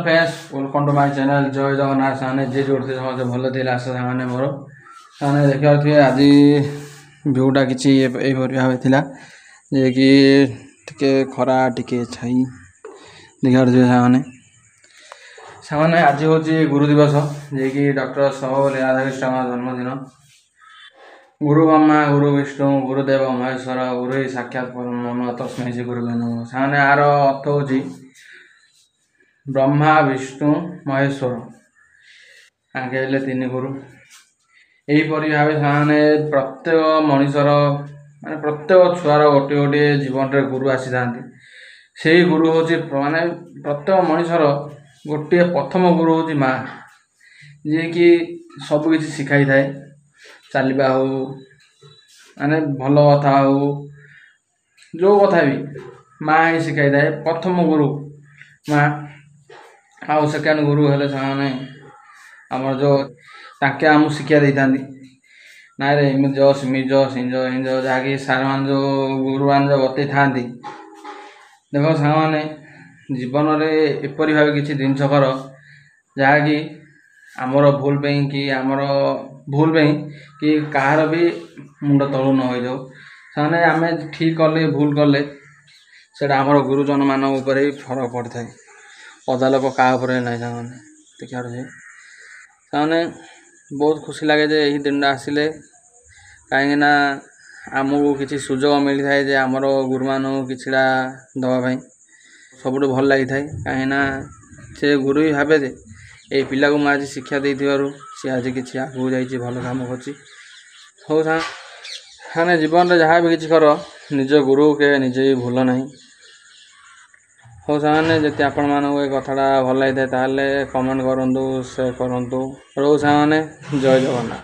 Friends welcome to my channel जय जगन्नाथ सामने जे जोड़ते समझे भल थी आस सामने मोर सामने देखा थे आज व्यूटा किसी भाव था जे कि टिके खरा टिके छाई देखा सामने सामने आज हूँ गुरु दिवस जे कि डॉक्टर सर्वपल्ली राधाकृष्ण जन्मदिन गुरु ब्रह्मा गुरु विष्णु गुरुदेव महेश्वर गुरु ही साक्षात परम तस्मै श्री गुरु नमः सामने आर अर्थ हूँ ब्रह्मा विष्णु महेश्वर आगे हेले तीन गुरु यहीपरि भाव से प्रत्येक मनीषर माने प्रत्येक छुआर गोटे गोटे जीवन रे गुरु आसी था से गुरु हूँ माने प्रत्येक मनीषर गोटे प्रथम गुरु हूँ माँ जी कि सबकि शिखाई थाए चलवा हो माने भल कथा हो जो कथा भी माँ ही शिखाई थाए प्रथम गुरु माँ आउ सेकेंड गुरु हेले से आमर जो ताके आम शिक्षा दे था ना रे इमित जो सिमित जो सिंज हिंज जहाँकि सार मान जो गुरु मान जो बतई था देख साने जीवन में एपरी भाव किसी जिनस कर जहाँकि आमर भूल पे कि आमर भूल पे कि कहार भी मुंड तलू न हो जाऊ से आम ठीक कले भूल कले से आमर गुरुजन मान ही फरक पड़ता है अदा लोक क्या ना देखा से बहुत खुशी लगे जे यही दिन आसिले कहीं आमको किसी सुजोग मिलता है जे आमर गुरु मान किछड़ा दवाई सब भल लगी था कहीं से गुरु ही भावे जे ये पिला को आज शिक्षा दे सी आज कि आगू जा भल कम कर हाँ जीवन में जहाँ भी किसी कर निज गुरु के निजे ही भूल ना हो साने जति आपण मानक ए कथाटा भल लगी था कमेंट करूँ शेयर करूँ रो साने जय जगन्नाथ।